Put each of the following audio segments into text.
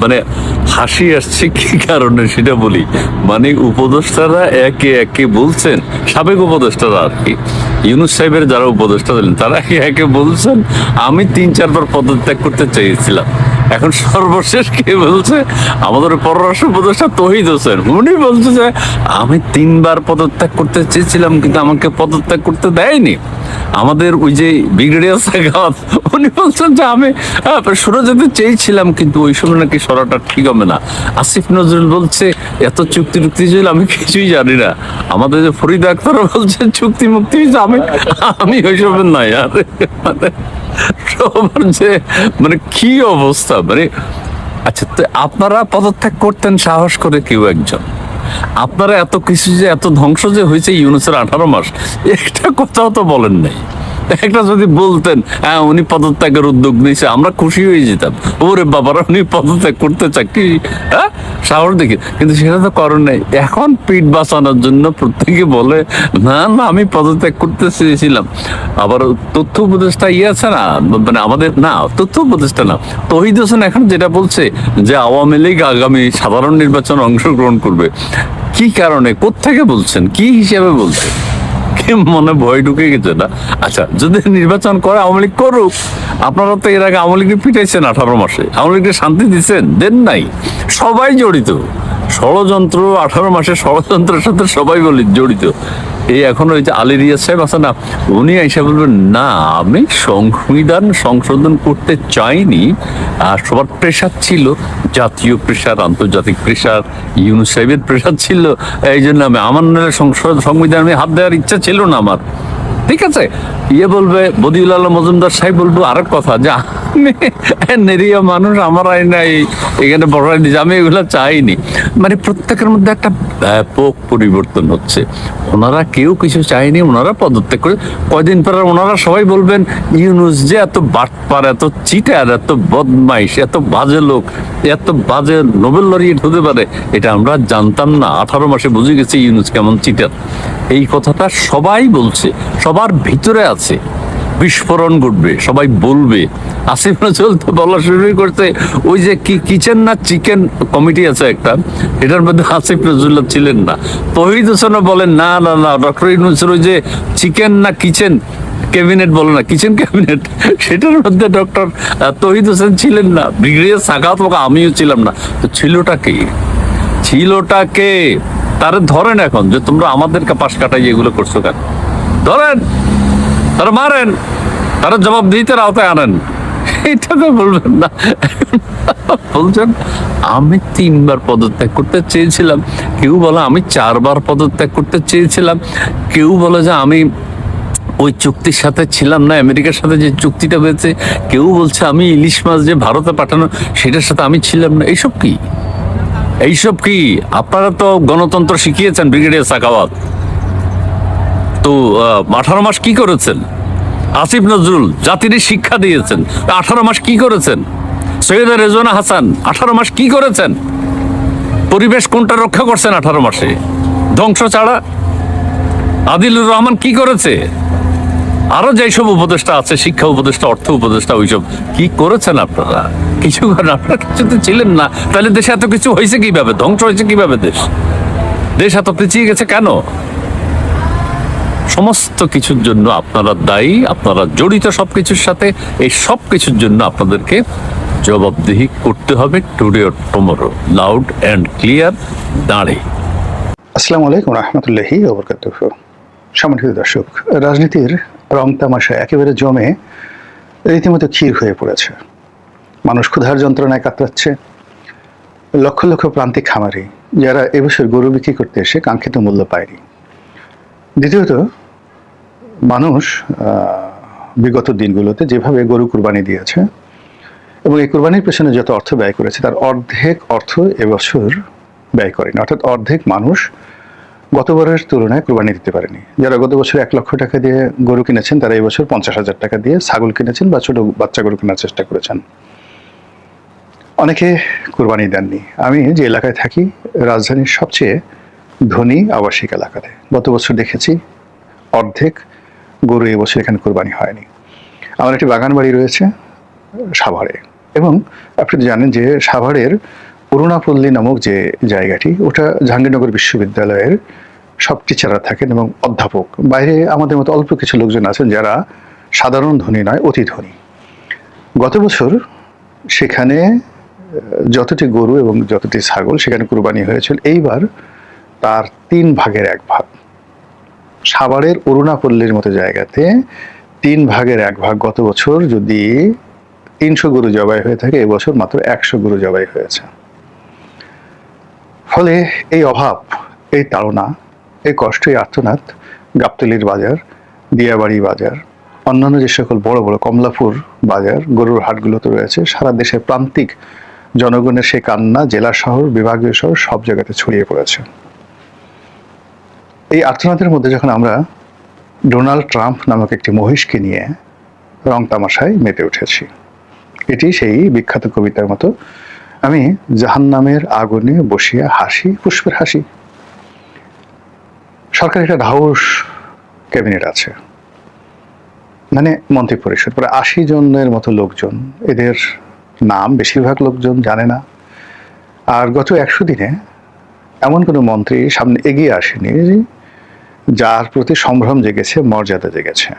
মানে হাসি আসছে কি কারণে সেটা বলি। মানে উপদেষ্টারা একে একে বলছেন, সাবেক উপদেষ্টারা আর কি, ইউনূস সাহেবের যারা উপদেষ্টা দিলেন তারা একে একে বলছেন আমি 3-4 বার পদত্যাগ করতে চেয়েছিলাম। এখন সর্বশেষ কে বলছে? আমাদের পররাষ্ট্র উপদেষ্টা তৌহিদ হোসেন, উনি বলছে যে আমি 3 বার পদত্যাগ করতে চেয়েছিলাম কিন্তু আমাকে পদত্যাগ করতে দেয়নি। আমাদের ওই যে ব্রিগেডিয়ার সাখাওয়াত উনি বলছেন যে আমি সরে যেতে চেয়েছিলাম কিন্তু ওই সময় নাকি সরাটা ঠিক হবে না। আসিফ নজরুল বলছে এত চুক্তি টুক্তি ছিল আমি কিছুই জানি না। আমাদের যে ফরিদা আক্তার বলছে চুক্তি মুক্তি হয়েছে, আমি ওইসবের নাই। আর মানে সবার যে মানে কি অবস্থা, মানে আচ্ছা তো আপনারা পদত্যাগ করতেন সাহস করে কেউ একজন? আপনারা এত কিছু যে এত ধ্বংস যে হয়েছে ইউনূসের 18 মাস, একটা কথাও তো বলেন নাই। একটা যদি বলতেন হ্যাঁ উনি পদত্যাগের উদ্যোগ নিয়েছে, আমরা খুশি হয়ে যেতাম, ওরে বাবারা উনি পদত্যাগ করতে চান কি, হ্যাঁ সাহস দেখে। কিন্তু সেটা তো করেন নাই। এখন পিঠ বাঁচানোর জন্য প্রত্যেকে বলে না না আমি পদত্যাগ করতে চেয়েছিলাম। আবার তথ্য উপদেষ্টা আছে না, মানে আমাদের না তথ্য উপদেষ্টা না, তৌহিদ হোসেন এখন যেটা বলছে যে আওয়ামী লীগ আগামী সাধারণ নির্বাচনে অংশগ্রহণ করবে। কি কারণে, কোত্থেকে বলছেন, কি হিসেবে বলছেন? মনে ভয় ঢুকে গেছে না? আচ্ছা যদি নির্বাচন করে আওয়ামী লীগ করুক, আপনারা তো এর আগে আওয়ামী লীগকে পিটাইছেন 18 মাসে, আওয়ামী লীগকে শান্তি দিচ্ছেন? দেন নাই। সবাই জড়িত ষড়যন্ত্র, 18 মাসের ষড়যন্ত্রের সাথে সবাই বলি জড়িত। এই এখন ওই যে আলী রিয়াজ সাহেব আছে না, উনি এসে বলবেন না আমি সংবিধান সংশোধন করতে চাইনি, আর সবার প্রেশার ছিল, জাতীয় প্রেশার, আন্তর্জাতিক প্রেশার, ইউনূস সাহেবের প্রেশার ছিল, এই জন্য আমার সংবিধান আমি হাত দেওয়ার ইচ্ছা ছিল না আমার। ঠিক আছে, বলবে বদিউল আলম মজুমদার সাহেব বলবো আরেক কথা যে আমি নিরীহ মানুষ, আমার আইনা এখানে বড়াই দিয়েছে, আমি এগুলো চাইনি। মানে প্রত্যেকের মধ্যে একটা ব্যাপক পরিবর্তন হচ্ছে। ওনারা কেউ কিছু চায়নি, ওনারা পদত্যাগ করে কয়দিন পর ওনারা সবাই বলবেন ইউনূস যে এত বাটপার, এত চিটার, এত বদমাইশ, এত বাজে লোক, এত বাজে নোবেল লরিয়েট হতে পারে এটা আমরা জানতাম না, 18 মাসে বুঝে গেছি ইউনূস কেমন চিটার। এই কথাটা সবাই বলছে, সবার ভিতরে আছে, বিস্ফোরণ ঘটবে, সবাই বলবে। আসিফ নজরুল তো বলা শুরু করতে, ওই যে কি কিচেন না চিকেন কমিটি আছে একটা, এটার মধ্যে আসিফ নজরুল ছিলেন না। তৌহিদ হোসেনও বলেন না না না ডক্টর ইউনূসের ওই যে চিকেন না কিচেন ক্যাবিনেট বলে না, কিচেন ক্যাবিনেট, সেটার মধ্যে ডক্টর তৌহিদ হোসেন ছিলেন না, ব্রিগেডিয়ার সাখাওয়াত, আমিও ছিলাম না। তো ছিলটা কি, ছিলটা কে? তারা ধরেন এখন যে তোমরা আমাদেরকে পাশ কাটাই এগুলো করছো কেন, ধরেন, তারা মারেন, তারা জবাবদিহিতার আওতায় আনেন। এটা তো বলবেন না। বলছেন আমি 3 বার পদত্যাগ করতে চেয়েছিলাম, কেউ বলে আমি 4 বার পদত্যাগ করতে চেয়েছিলাম, কেউ বলে যে আমি ওই চুক্তির সাথে ছিলাম না, আমেরিকার সাথে যে চুক্তিটা হয়েছে, কেউ বলছে আমি ইলিশ মাছ যে ভারতে পাঠানো সেটার সাথে আমি ছিলাম না। এইসব কি, এইসব কি? আপনারা তো গণতন্ত্র শিখিয়েছেন ব্রিগেডিয়ার সাখাওয়াত, তো 18 মাস কি করেছেন? আসিফ নজরুল জাতির শিক্ষা দিয়েছেন, 18 মাস কি করেছেন? সৈয়দা রেজওয়ানা হাসান 18 মাস কি করেছেন? পরিবেশ কোনটা রক্ষা করছেন 18 মাসে? ধ্বংস ছাড়া। আদিলুর রহমান কি করেছে? আরো যেসব উপদেষ্টা আছে, শিক্ষা উপদেষ্টা, অর্থ উপদেষ্টা, ওইসব কি করেছেন আপনারা? কিছু করেন? আপনারা কিছুতে ছিলেন না। তাহলে দেশে এত কিছু হয়েছে কিভাবে, ধ্বংস হয়েছে কিভাবে, দেশ এত পিছিয়ে গেছে কেন? সমস্ত কিছুর জন্য আপনারা দায়ী, আপনারা জড়িত সবকিছুর সাথে। এই সব কিছুর জন্য আপনাদেরকে জবাবদিহি করতে হবে, today or tomorrow, loud and clear দাঁড়ে। আসসালামু আলাইকুম রহমতুল্লাহি ওয়া বারাকাতুহু। সম্মানিত দর্শক, রাজনীতির রং তামাশা একেবারে জমে রীতিমতো ক্ষীর হয়ে পড়েছে। মানুষ ক্ষুধার যন্ত্রণায় কাতরাচ্ছে। লক্ষ লক্ষ প্রান্তিক খামারি যারা এবছর গরু বিক্রি করতে এসে কাঙ্ক্ষিত মূল্য পায়নি। দ্বিতীয়ত, মানুষ বিগত দিনগুলোতে যেভাবে গরু কুরবানি দিয়েছে এবং এই কুরবানির পেছনে যত অর্থ ব্যয় করেছে তার অর্ধেক অর্থ এবছর ব্যয় করেনি। অর্থাৎ অর্ধেক মানুষ গতবারের তুলনায় কুরবানি দিতে পারেনি। যারা গত বছর 1 লক্ষ টাকা দিয়ে গরু কিনেছেন তারা এবছর 50,000 টাকা দিয়ে ছাগল কিনেছেন বা ছোট বাচ্চা গরু কেনার চেষ্টা করেছেন। অনেকে কুরবানি দেননি। আমি যে এলাকায় থাকি, রাজধানীর সবচেয়ে ধনী আবাসিক এলাকাতে, গত বছর দেখেছি অর্ধেক গরু এবছর এখানে কুরবানি হয়নি। আমার একটি বাগান বাড়ি রয়েছে সাভারে, এবং আপনি তো জানেন যে সাভারের অরুণাপল্লী নামক যে জায়গাটি, ওটা জাহাঙ্গীরনগর বিশ্ববিদ্যালয়ের সব টিচাররা থাকেন এবং অধ্যাপক। বাইরে আমাদের মতো অল্প কিছু লোকজন আছেন যারা সাধারণ ধনী নয়, অতি ধনী। গত বছর সেখানে যতটি গরু এবং যতটি ছাগল সেখানে কুরবানি হয়েছিল, এইবার তার 3/1 সাভারের অরুণাপল্লীর মতো জায়গাতে 3/1 গত বছর যদি 300 গরু জবাই হয়ে থাকে, এবছর মাত্র 100 গরু জবাই হয়েছে। ফলে এই অভাব, এই তাড়না, এই কষ্ট, এই আর্তনাদ গাবতলীর বাজার, দিয়াবাড়ি বাজার, অন্যান্য যে সকল বড় বড় কমলাপুর বাজার, গরুর হাটগুলোতে রয়েছে, সারা দেশের প্রান্তিক জনগণের সেই কান্না জেলা শহর, বিভাগীয় শহর সব জায়গাতে ছড়িয়ে পড়েছে। এই আর্তনাদের মধ্যে যখন আমরা ডোনাল্ড ট্রাম্প নামক একটি মহিষকে নিয়ে রং তামাশায় মেতে উঠেছি, এটি সেই বিখ্যাত কবিতার মতো, আমি জাহান্নামের আগুনে বসিয়া হাসি পুষ্পের হাসি। সরকার একটা হাউস ক্যাবিনেট আছে, মানে মন্ত্রী পরিষদ, প্রায় 80 জনের মতো লোকজন। এদের নাম বেশিরভাগ লোকজন জানে না। আর গত 100 দিনে এমন কোনো মন্ত্রী সামনে এগিয়ে আসেনি যার প্রতি সম্ভ্রম জেগেছে, মর্যাদা জেগেছে,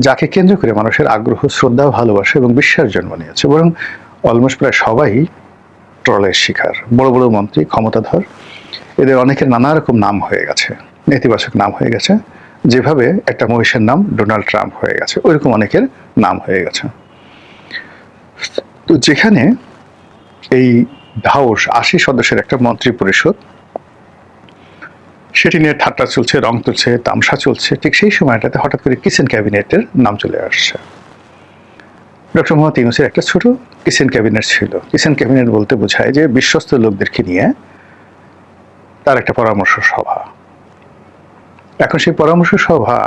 যাকে কেন্দ্র করে মানুষের আগ্রহ, শ্রদ্ধা, ভালোবাসা এবং বিশ্বাস জন্ম নিয়েছে। বরং অলমোস্ট প্রায় সবাই ট্রলের শিকার। বড় বড় মন্ত্রী, ক্ষমতাধর, এদের অনেকের নানা রকম নাম হয়ে গেছে, নেতিবাচক নাম হয়ে গেছে। যেভাবে একটা মহিষের নাম ডোনাল্ড ট্রাম্প হয়ে গেছে, ওইরকম অনেকের নাম হয়ে গেছে। তো যেখানে এই হাউস 80 সদস্যের একটা মন্ত্রী পরিষদ, সেটি নিয়ে ঠাট্টা চলছে, রং তুলছে, তামসা চলছে, ঠিক সেই সময়টাতে হঠাৎ করে কিচেন ক্যাবিনেটের নাম চলে আসছে। ডক্টর মোহাম্মদ ইউনূসের একটা ছোট কিচেন ক্যাবিনেট ছিল। কিচেন ক্যাবিনেট বলতে বোঝায় যে বিশ্বস্ত লোকদেরকে নিয়ে তার একটা পরামর্শ সভা। এখন সেই পরামর্শ সভা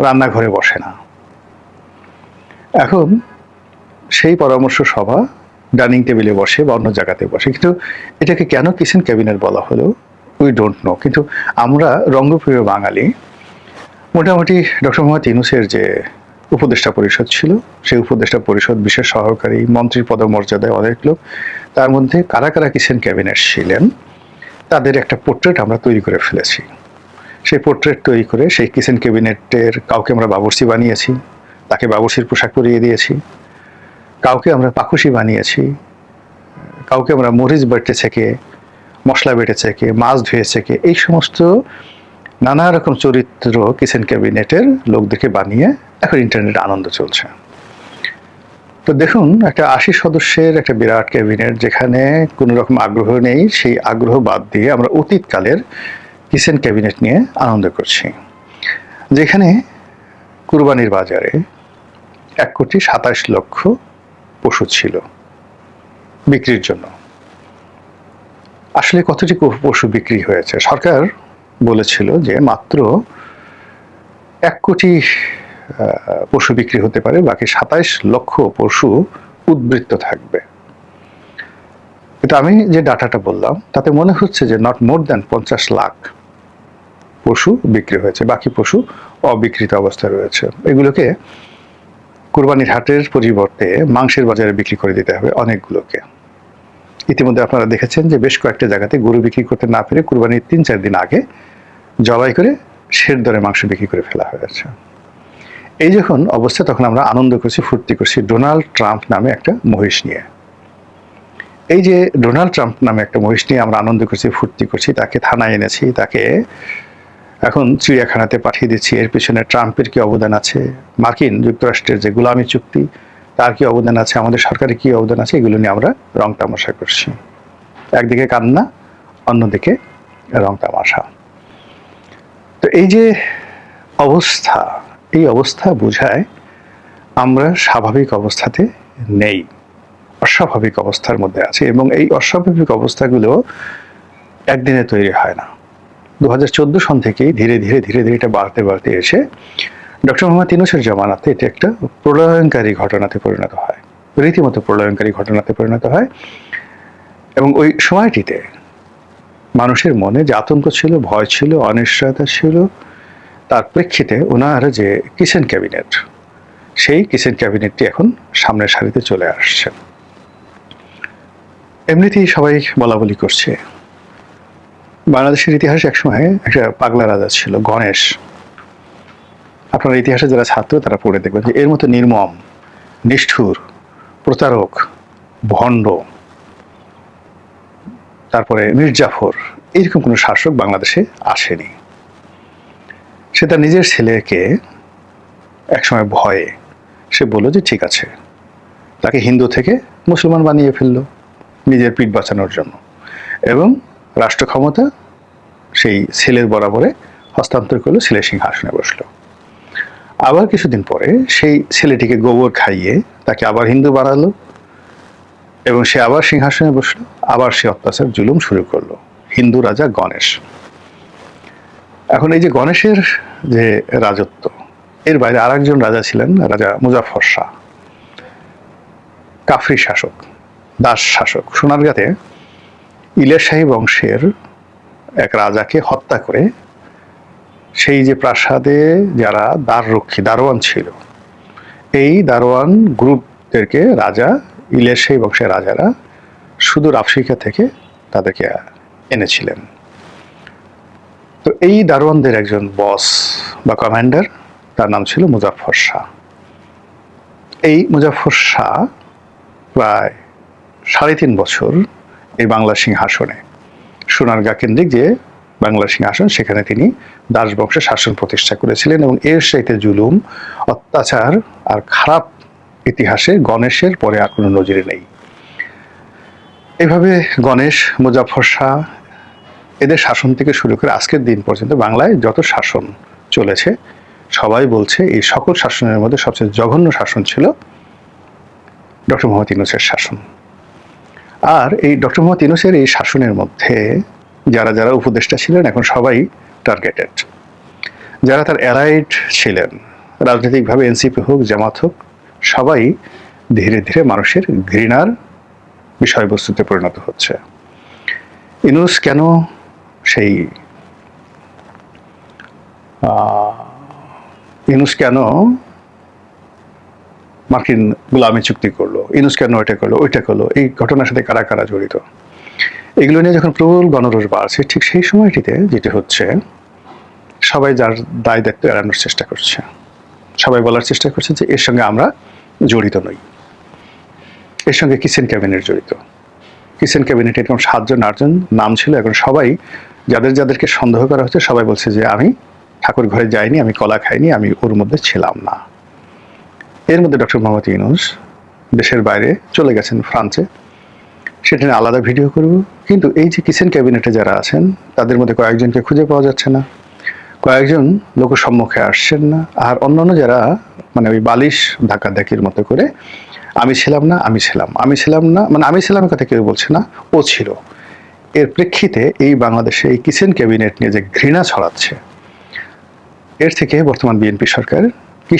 রান্নাঘরে বসে না, এখন সেই পরামর্শ সভা ডাইনিং টেবিলে বসে বা অন্য জায়গাতে বসে। কিন্তু এটাকে কেন কিচেন ক্যাবিনেট বলা হলো, উই ডোন্ট নো। কিন্তু আমরা রঙ্গপ্রিয় বাঙালি, মোটামুটি ডক্টর মোহাম্মদ ইউনূসের যে উপদেষ্টা পরিষদ ছিল, সেই উপদেষ্টা পরিষদ, বিশেষ সহকারী, মন্ত্রীর পদমর্যাদায় অনেক লোক, তার মধ্যে কারা কারা কিচেন ক্যাবিনেট ছিলেন তাদের একটা পোর্ট্রেট আমরা তৈরি করে ফেলেছি। সেই পোর্ট্রেট তৈরি করে সেই কিচেন ক্যাবিনেটের কাউকে আমরা বাবুর্চি বানিয়েছি, তাকে বাবুর্চির পোশাক পরিয়ে দিয়েছি, কাউকে আমরা পাখুশি বানিয়েছি, কাউকে আমরা মরিচ বেটে থেকে, মশলা বেটে থেকে, মাছ ধুয়ে থেকে, এই সমস্ত নানা রকম চরিত্র কিচেন ক্যাবিনেটের লোকদেরকে বানিয়ে এখন ইন্টারনেটে আনন্দ চলছে। তো দেখুন, একটা 80 সদস্যের একটা বিরাট ক্যাবিনেট, যেখানে কোনো রকম আগ্রহ নেই, সেই আগ্রহ বাদ দিয়ে আমরা অতীতকালের কিচেন ক্যাবিনেট নিয়ে আনন্দ করছি। যেখানে কুরবানির বাজারে 1,27,00,000 পশু ছিল বিক্রির জন্য। আসলে কতটি পশু বিক্রি হয়েছে? সরকার বলেছিল যে মাত্র 1 কোটি পশু বিক্রি হতে পারে, বাকি 27 লক্ষ পশু উদ্বৃত্ত থাকবে। কিন্তু আমি যে ডাটাটা বললাম তাতে মনে হচ্ছে যে নট মোর দ্যান 50 লাখ পশু বিক্রি হয়েছে, বাকি পশু অবিকৃত অবস্থায় রয়েছে। এগুলোকে কুরবানির হাটের পরিবর্তে মাংসের বাজারে বিক্রি করে দিতে হবে অনেকগুলোকে। ইতিমধ্যে আপনারা দেখেছেন যে বেশ কয়েকটা জায়গাতে গরু বিক্রি করতে না পেরে কুরবানির 3-4 দিন আগে জবাই করে শের দরে মাংস বিক্রি করে ফেলা হয়েছে। এই যখন অবস্থা, তখন আমরা আনন্দ করছি, ফুর্তি করছি ডোনাল্ড ট্রাম্প নামে একটা মহিষ নিয়ে। এই যে ডোনাল্ড ট্রাম্প নামে একটা মহিষ নিয়ে আমরা আনন্দ করছি, ফুর্তি করছি, তাকে থানায় এনেছি, তাকে এখন চিড়িয়াখানাতে পাঠিয়ে দিচ্ছি। এর পিছনে ট্রাম্পের কি অবদান আছে, মার্কিন যুক্তরাষ্ট্রের যে গোলামি চুক্তি তার কি অবদান আছে, আমাদের সরকারের কি অবদান আছে, এগুলো নিয়ে আমরা রং তামাশা করছি। একদিকে কান্না, অন্যদিকে রং তামাশা। তো এই যে অবস্থা, এই অবস্থা বোঝায় আমরা স্বাভাবিক অবস্থাতে নেই, অস্বাভাবিক অবস্থার মধ্যে আছে। এবং এই অস্বাভাবিক অবস্থাগুলো একদিনে তৈরি হয় না। 2014 সন থেকেই ধীরে ধীরে ধীরে ধীরে এটা বাড়তে বাড়তে এসে ডক্টর মোহাম্মদ ইউনূসের জামানাতে এটা একটা প্রলয়ঙ্কারী ঘটনাতে পরিণত হয়, রীতিমতো প্রলয়ঙ্কারী ঘটনাতে পরিণত হয়। এবং ওই সময়টিতে মানুষের মনে যে আতঙ্ক ছিল, ভয় ছিল, অনিশ্চয়তা ছিল, তার প্রেক্ষিতে ওনার যে কিচেন ক্যাবিনেট, সেই কিচেন ক্যাবিনেটটি এখন সামনের সারিতে চলে আসছে। এমনিতেই সবাই বলা বলি করছে, বাংলাদেশের ইতিহাসে একসময় একটা পাগলা রাজা ছিল গণেশ। আপনারা ইতিহাসে যারা ছাত্র তারা পড়ে দেখবেন যে এর মতো নির্মম, নিষ্ঠুর, প্রতারক, ভণ্ড, তারপরে মির্জাফর, এরকম কোনো শাসক বাংলাদেশে আসেনি। সে তার নিজের ছেলেকে একসময় ভয়ে সে বলল যে ঠিক আছে, তাকে হিন্দু থেকে মুসলমান বানিয়ে ফেললো নিজের পিঠ বাঁচানোর জন্য, এবং রাষ্ট্র ক্ষমতা সেই ছেলের বরাবরে হস্তান্তর করলো, ছেলের সিংহাসনে বসলো। আবার কিছুদিন পরে সেই ছেলেটিকে গোবর খাইয়ে তাকে আবার হিন্দু বানালো এবং সে আবার সিংহাসনে বসলো, আবার সে অত্যাচার জুলুম শুরু করলো। হিন্দু রাজা গণেশ। এখন এই যে গণেশের যে রাজত্ব, এর বাইরে আরেকজন রাজা ছিলেন, রাজা মুজাফফর শাহ, কাফরি শাসক, দাস শাসক। সোনারগাঁতে ইলিয়াস শাহী বংশের এক রাজাকে হত্যা করে সেই যে প্রাসাদে যারা দ্বাররক্ষী দারোয়ান ছিল, এই দারোয়ান গ্রুপদেরকে রাজা ইলিয়াস শাহী বংশের রাজারা সুদূর আফ্রিকা থেকে তাদেরকে এনেছিলেন। তো এই দারোয়ানদের একজন বস বা কমান্ডার, তার নাম ছিল মুজাফফর শাহ। এই মুজাফফর শাহ প্রায় 3.5 বছর এই বাংলার সিংহাসনে, সোনারগাঁ কেন্দ্রিক যে বাংলার সিংহাসন, সেখানে তিনি দাস বংশের শাসন প্রতিষ্ঠা করেছিলেন, এবং এর সাথে জুলুম, অত্যাচার আর খারাপ ইতিহাসে গণেশের পরে আর কোনো নজির নেই। এভাবে গণেশ, মুজাফফর শাহ, এদের শাসন থেকে শুরু করে আজকের দিন পর্যন্ত বাংলায় যত শাসন চলেছে, সবাই বলছে এই সকল শাসনের মধ্যে সবচেয়ে জঘন্য শাসন ছিল ডক্টর মোহাম্মদ ইউনূসের শাসন। আর এই ডক্টর মোহাম্মদ ইউনূসের এই শাসনের মধ্যে যারা যারা উপদেষ্টা ছিলেন এখন সবাই টার্গেটেড। যারা তার অ্যালাইড ছিলেন, রাজনৈতিকভাবে এনসিপি হোক, জামাত হোক, সবাই ধীরে ধীরে মানুষের ঘৃণার বিষয়বস্তুতে পরিণত হচ্ছে। ইউনূস কেন সেই ইউনূস কেন মার্কিন গোলামি চুক্তি করলো, ইউনূস কেন এটা করলো, ওইটা করলো, এই ঘটনার সাথে কারা কারা জড়িত, এগুলো নিয়ে যখন প্রবল গণরোষ বাড়ছে, ঠিক সেই সময়টিতে যেটা হচ্ছে, সবাই যার দায় দায়িত্ব এড়ানোর চেষ্টা করছে। সবাই বলার চেষ্টা করছে যে এর সঙ্গে আমরা জড়িত নই, এর সঙ্গে কিচেন ক্যাবিনেট জড়িত। কিচেন ক্যাবিনেটে এরকম 7জন 8জন নাম ছিল। এখন সবাই যাদের যাদেরকে সন্দেহ করা হচ্ছে, সবাই বলছে যে আমি ঠাকুর ঘরে যাইনি, আমি কলা খাইনি, আমি ওর মধ্যে ছিলাম না। এর মধ্যে ডক্টর মোহাম্মদ ইউনূস দেশের বাইরে চলে গেছেন ফ্রান্সে, সেটা নিয়ে আলাদা ভিডিও করব। কিন্তু এই যে কিচেন ক্যাবিনেটে যারা আছেন, তাদের মধ্যে কয়েকজনকে খুঁজে পাওয়া যাচ্ছে না, কয়েকজন লোক সম্মুখে আসছেন না, আর অন্যান্য যারা মানে ওই বালিশ ধাক্কাধাক্কির মতো করে আমি ছিলাম না, আমি ছিলাম, আমি ছিলাম না, মানে আমি ছিলাম কথা কেউ বলছে না, ও ছিল। এর প্রেক্ষিতে এই বাংলাদেশে এই কিচেন ক্যাবিনেট নিয়ে যে ঘৃণা ছড়াচ্ছে, এর থেকে বর্তমান বিএনপি সরকার কি